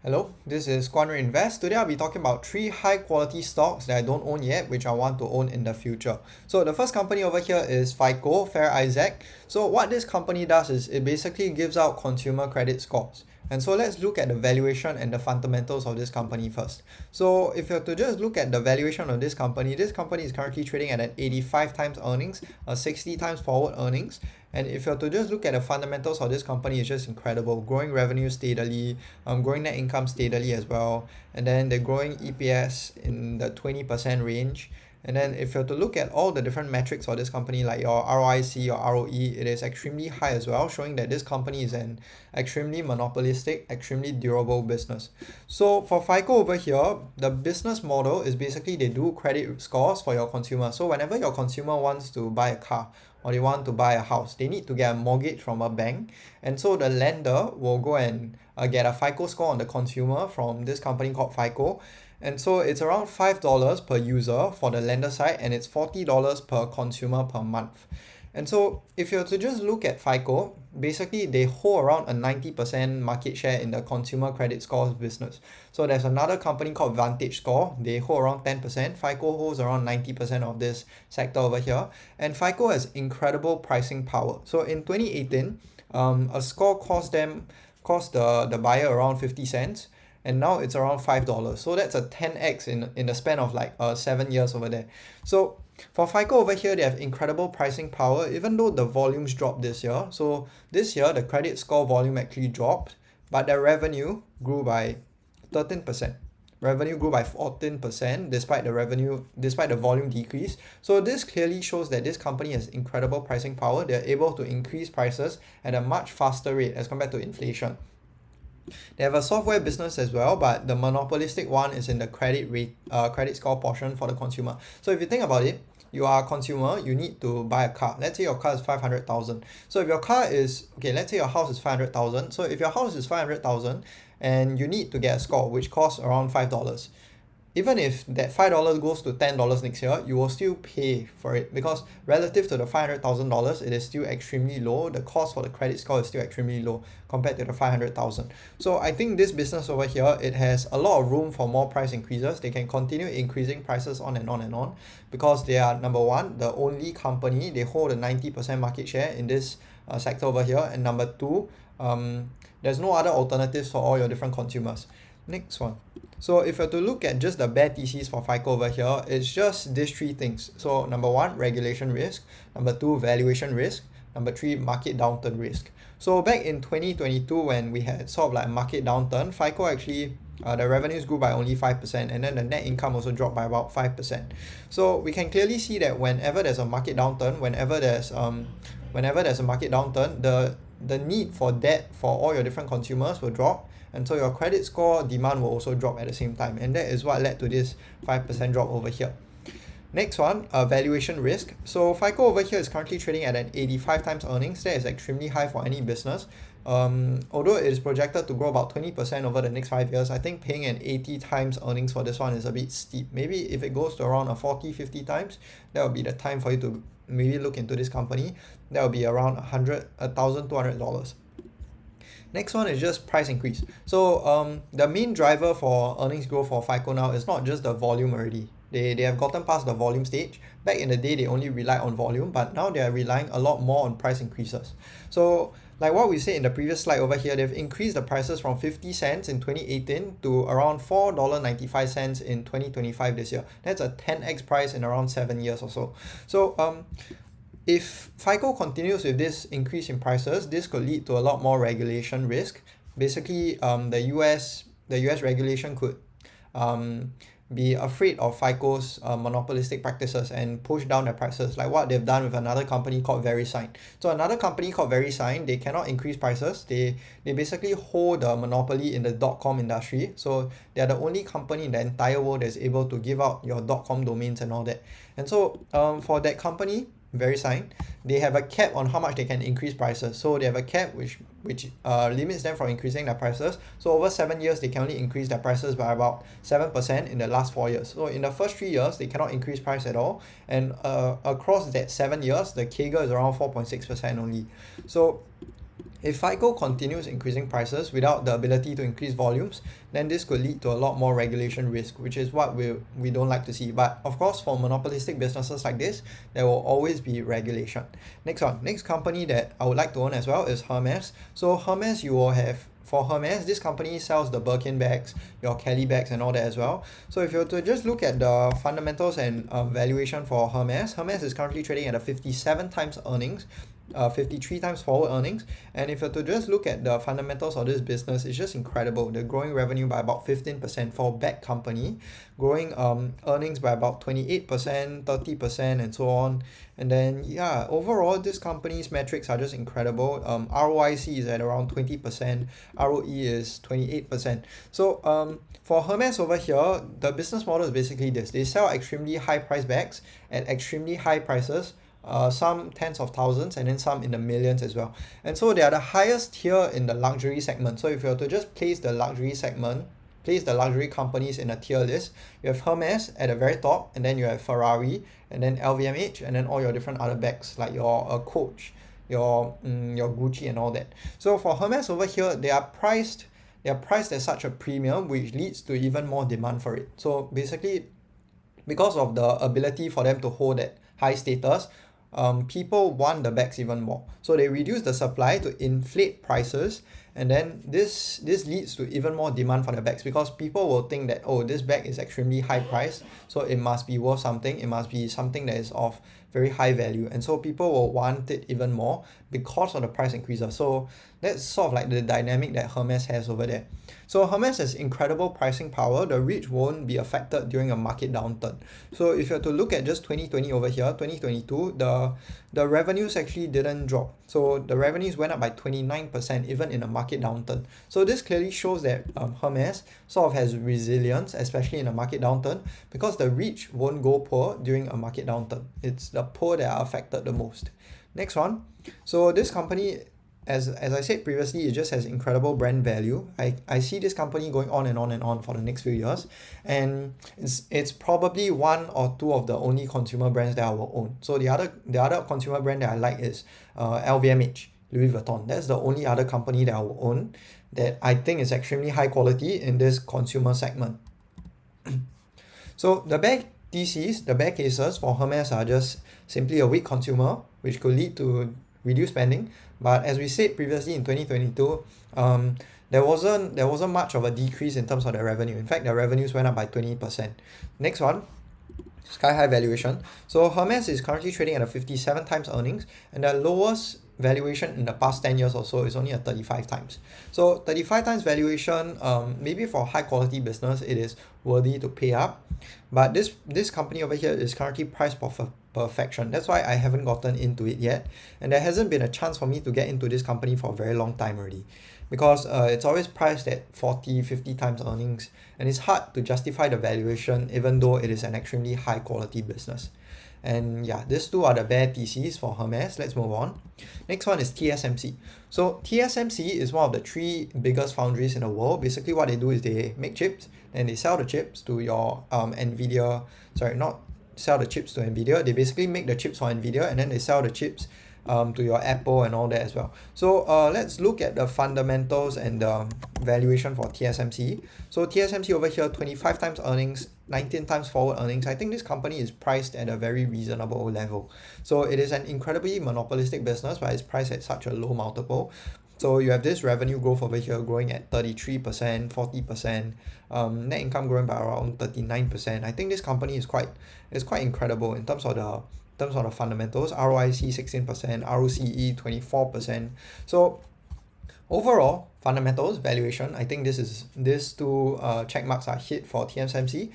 Hello, this is Quanra Invest. Today I'll be talking about three high quality stocks that I don't own yet, which I want to own in the future. So the first company over here is FICO, Fair Isaac. So what this company does is it basically gives out consumer credit scores. And so let's look at the valuation and the fundamentals of this company first. So if you're to just look at the valuation of this company is currently trading at an 85 times earnings, a 60 times forward earnings. And if you're to just look at the fundamentals of this company, it's just incredible. Growing revenue steadily, growing net income steadily as well. And then they're growing EPS in the 20% range. And then if you're to look at all the different metrics for this company, like your ROIC, your ROE, it is extremely high as well, showing that this company is an extremely monopolistic, extremely durable business. So for FICO over here, the business model is basically they do credit scores for your consumer. So whenever your consumer wants to buy a car or they want to buy a house, they need to get a mortgage from a bank. And so the lender will go and get a FICO score on the consumer from this company called FICO. And so it's around $5 per user for the lender side, and it's $40 per consumer per month. And so if you're to just look at FICO, basically they hold around a 90% market share in the consumer credit scores business. So there's another company called Vantage Score. They hold around 10%. FICO holds around 90% of this sector over here. And FICO has incredible pricing power. So in 2018, a score cost the buyer around 50 cents, and now it's around $5. So that's a 10x in the span of like 7 years over there. So for FICO over here, they have incredible pricing power, even though the volumes dropped this year. So this year, the credit score volume actually dropped, but their revenue grew by 13%. Revenue grew by 14% despite the volume decrease. So this clearly shows that this company has incredible pricing power. They're able to increase prices at a much faster rate as compared to inflation. They have a software business as well, but the monopolistic one is in the credit score portion for the consumer. So if you think about it, you are a consumer, you need to buy a car. Let's say your car is 500,000. So if your car is, okay, let's say your house is 500,000. So if your house is 500,000 and you need to get a score, which costs around $5, even if that $5 goes to $10 next year, you will still pay for it because relative to the $500,000, it is still extremely low. The cost for the credit score is still extremely low compared to the 500,000. So I think this business over here, it has a lot of room for more price increases. They can continue increasing prices on and on and on because they are, number one, the only company. They hold a 90% market share in this sector over here. And number two, there's no other alternatives for all your different consumers. Next one. So if you're to look at just the bare thesis for FICO over here, it's just these three things. So number one, regulation risk. Number two, valuation risk. Number three, market downturn risk. So back in 2022, when we had sort of like a market downturn, FICO actually, the revenues grew by only 5%, and then the net income also dropped by about 5%. So we can clearly see that whenever there's a market downturn, whenever there's a market downturn, the need for debt for all your different consumers will drop, and so your credit score demand will also drop at the same time, and that is what led to this 5% drop over here. Next one, valuation risk. So FICO over here is currently trading at an 85 times earnings. That is extremely high for any business. Although it is projected to grow about 20% over the next 5 years, I think paying an 80 times earnings for this one is a bit steep. Maybe if it goes to around a 40, 50 times, that will be the time for you to maybe look into this company. That will be around $1,200. Next one is just price increase. So the main driver for earnings growth for FICO now is not just the volume already. They have gotten past the volume stage. Back in the day, they only relied on volume, but now they are relying a lot more on price increases. So like what we said in the previous slide over here, they've increased the prices from 50 cents in 2018 to around $4.95 in 2025 this year. That's a 10x price in around 7 years or so. So if FICO continues with this increase in prices, this could lead to a lot more regulation risk. Basically, the US regulation could be afraid of FICO's monopolistic practices and push down their prices, like what they've done with another company called VeriSign. So another company called VeriSign, they cannot increase prices. They basically hold the monopoly in the .com industry. So they are the only company in the entire world that's able to give out your .com domains and all that. And so for that company, VeriSign, they have a cap on how much they can increase prices. So they have a cap which limits them from increasing their prices. So over 7 years, they can only increase their prices by about 7% in the last 4 years. So in the first 3 years, they cannot increase price at all. And across that 7 years, the CAGR is around 4.6% only. So If FICO continues increasing prices without the ability to increase volumes, then this could lead to a lot more regulation risk, which is what we don't like to see. But of course, for monopolistic businesses like this, there will always be regulation. Next company that I would like to own as well is Hermes. So Hermes, you will have for Hermes, this company sells the Birkin bags, your Kelly bags and all that as well. So if you were to just look at the fundamentals and valuation for Hermes is currently trading at a 57 times earnings, 53 times forward earnings. And if you were to just look at the fundamentals of this business, it's just incredible. They're growing revenue by about 15% for a bag company, growing earnings by about 28%, 30% and so on. And then yeah, overall this company's metrics are just incredible. ROIC is at around 20%, ROE is 28%. So for Hermes over here, the business model is basically this. They sell extremely high price bags at extremely high prices, some tens of thousands and then some in the millions as well. And so they are the highest tier in the luxury segment. So if you were to just place the luxury companies in a tier list, you have Hermes at the very top, and then you have Ferrari, and then LVMH, and then all your different other bags like your Coach, your Gucci and all that. So for Hermes over here, they are priced at such a premium, which leads to even more demand for it. So basically, because of the ability for them to hold that high status, people want the bags even more. So they reduce the supply to inflate prices, and then this leads to even more demand for the bags, because people will think that, oh, this bag is extremely high price, so it must be worth something, it must be something that is of very high value, and so people will want it even more because of the price increases. So that's sort of like the dynamic that Hermes has over there. So Hermes has incredible pricing power. The rich won't be affected during a market downturn. So if you were to look at just 2020 over here, 2022, the revenues actually didn't drop. So the revenues went up by 29% even in a market downturn. So this clearly shows that Hermes sort of has resilience, especially in a market downturn, because the rich won't go poor during a market downturn. It's the poor that are affected the most. Next one. So this company, as I said previously, it just has incredible brand value. I see this company going on and on and on for the next few years, and it's probably one or two of the only consumer brands that I will own. So the other consumer brand that I like is LVMH, Louis Vuitton. That's the only other company that I will own that I think is extremely high quality in this consumer segment. So the bad theses, the bad cases for Hermes are just simply a weak consumer, which could lead to reduced spending. But as we said previously in 2022, there wasn't much of a decrease in terms of the revenue. In fact, the revenues went up by 20%. Next one, sky high valuation. So Hermes is currently trading at a 57 times earnings, and the lowest valuation in the past 10 years or so is only at 35 times. So 35 times valuation, maybe for high quality business, it is worthy to pay up. But this company over here is currently priced for perfection. That's why I haven't gotten into it yet. And there hasn't been a chance for me to get into this company for a very long time already. Because it's always priced at 40, 50 times earnings. And it's hard to justify the valuation even though it is an extremely high quality business. And yeah, these two are the bare theses for Hermes. Let's move on. Next one is TSMC. So TSMC is one of the 3 biggest foundries in the world. Basically what they do is they make chips and they sell the chips to your Nvidia. Sorry, not sell the chips to Nvidia. They basically make the chips for Nvidia and then they sell the chips to your Apple and all that as well. So let's look at the fundamentals and the valuation for TSMC. So TSMC over here, 25 times earnings, 19 times forward earnings. I think this company is priced at a very reasonable level. So it is an incredibly monopolistic business, but it's priced at such a low multiple. So you have this revenue growth over here growing at 33%, 40%, net income growing by around 39%. I think this company is quite incredible in terms of the fundamentals. ROIC 16%, ROCE 24%. So overall, fundamentals, valuation, I think these two check marks are hit for TSMC.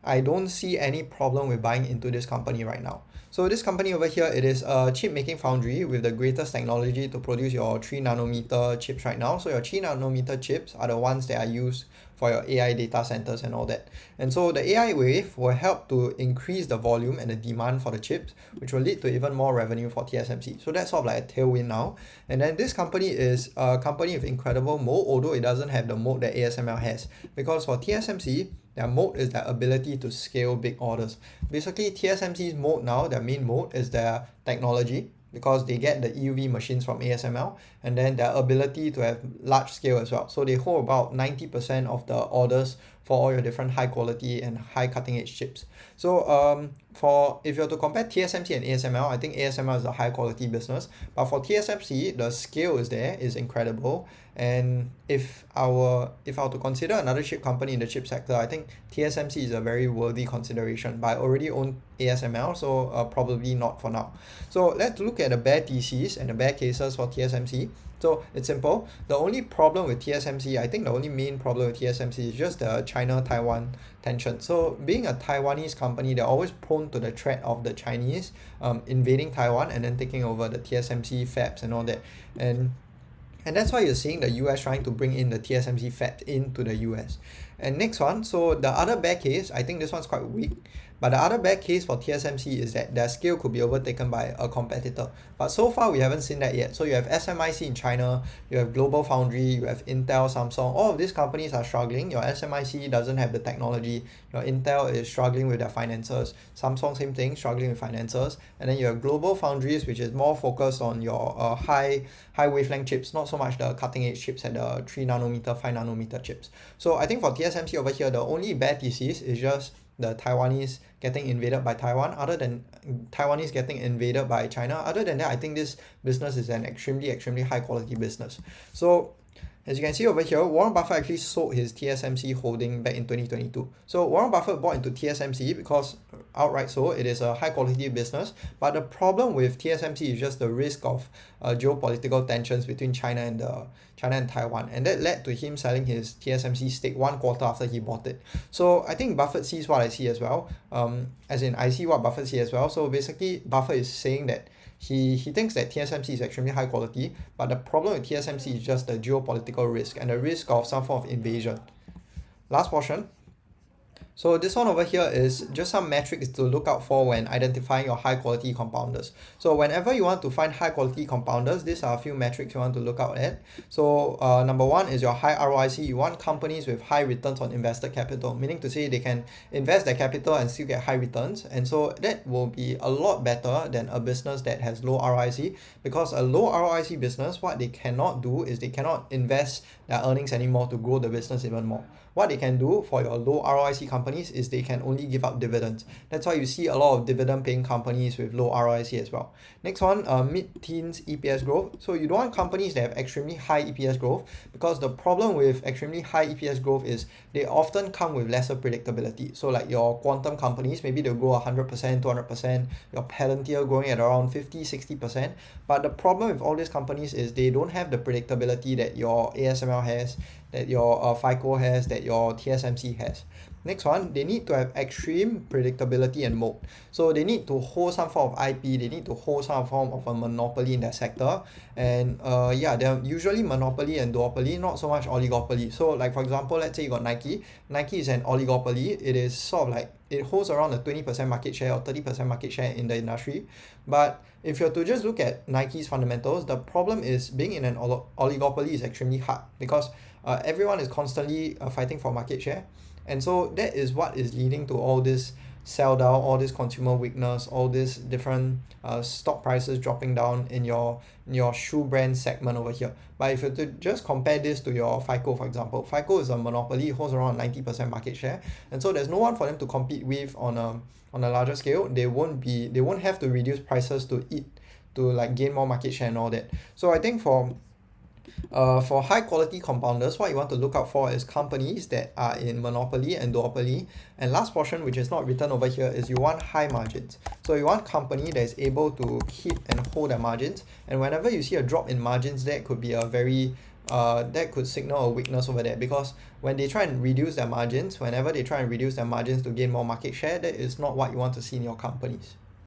I don't see any problem with buying into this company right now. So this company over here, it is a chip making foundry with the greatest technology to produce your 3 nanometer chips right now. So your 3 nanometer chips are the ones that are used for your AI data centers and all that. And so the AI wave will help to increase the volume and the demand for the chips, which will lead to even more revenue for TSMC. So that's sort of like a tailwind now. And then this company is a company with incredible moat, although it doesn't have the moat that ASML has. Because for TSMC, their moat is their ability to scale big orders. Basically, TSMC's moat now, their main moat is their technology. because they get the EUV machines from ASML, and then their ability to have large scale as well. So they hold about 90% of the orders for all your different high quality and high cutting edge chips. So for if you are to compare TSMC and ASML, I think ASML is a high quality business, but for TSMC the scale is incredible. And if I were to consider another chip company in the chip sector, I think TSMC is a very worthy consideration, but I already own ASML, so probably not for now. So let's look at the bear theses and the bear cases for TSMC. So it's simple. The only problem with TSMC, I think the only main problem with TSMC is just the China-Taiwan tension. So being a Taiwanese company, they're always prone to the threat of the Chinese invading Taiwan and then taking over the TSMC fabs and all that. And that's why you're seeing the US trying to bring in the TSMC fab into the US. And next one, so the other bear case, I think this one's quite weak, but the other bear case for TSMC is that their scale could be overtaken by a competitor. But so far we haven't seen that yet. So you have SMIC in China, you have Global Foundry, you have Intel, Samsung, all of these companies are struggling. Your SMIC doesn't have the technology, your Intel is struggling with their finances, Samsung same thing, struggling with finances, and then you have Global Foundries, which is more focused on your high wavelength chips, not so much the cutting edge chips at the 3 nanometer, 5 nanometer chips. So I think for TSMC over here, the only bad thesis is just the Taiwanese getting invaded by Taiwan, other than Taiwanese getting invaded by China. Other than that, I think this business is an extremely high quality business. So as you can see over here, Warren Buffett actually sold his TSMC holding back in 2022. So Warren Buffett bought into TSMC because outright so it is a high quality business, but the problem with TSMC is just the risk of geopolitical tensions between China and Taiwan, and that led to him selling his TSMC stake 1 quarter after he bought it. So I think Buffett sees what I see as well, as in I see what Buffett sees as well. So basically Buffett is saying that he thinks that TSMC is extremely high quality, but the problem with TSMC is just the geopolitical risk and the risk of some form of invasion. Last portion. So this one over here is just some metrics to look out for when identifying your high quality compounders. So whenever you want to find high quality compounders, these are a few metrics you want to look out at. So number one is your high ROIC. You want companies with high returns on invested capital, meaning to say they can invest their capital and still get high returns. And so that will be a lot better than a business that has low ROIC, because a low ROIC business, what they cannot do is they cannot invest their earnings anymore to grow the business even more. What they can do for your low ROIC companies is they can only give out dividends. That's why you see a lot of dividend paying companies with low ROIC as well. Next one, mid-teens EPS growth. So you don't want companies that have extremely high EPS growth, because the problem with extremely high EPS growth is they often come with lesser predictability. So like your quantum companies, maybe they'll grow 100%, 200%, your Palantir growing at around 50, 60%. But the problem with all these companies is they don't have the predictability that your ASML has, that your FICO has, that your TSMC has. Next one, they need to have extreme predictability and moat. So they need to hold some form of IP, they need to hold some form of a monopoly in their sector. And they're usually monopoly and duopoly, not so much oligopoly. So like for example, let's say you got Nike. Nike is an oligopoly. It is sort of like, it holds around a 20% market share or 30% market share in the industry. But if you're to just look at Nike's fundamentals, the problem is being in an oligopoly is extremely hard, because everyone is constantly fighting for market share. And so that is what is leading to all this sell down, all this consumer weakness, all this different stock prices dropping down in your shoe brand segment over here. But if you to just compare this to your FICO, for example, FICO is a monopoly, it holds around 90% market share, and so there's no one for them to compete with on a larger scale. They won't have to reduce prices to gain more market share and all that. So I think for high quality compounders, what you want to look out for is companies that are in monopoly and duopoly. And last portion, which is not written over here, is you want high margins. So you want company that is able to keep and hold their margins. And whenever you see a drop in margins, that could be that could signal a weakness over there, because when they try and reduce their margins, whenever they try and reduce their margins to gain more market share, that is not what you want to see in your companies.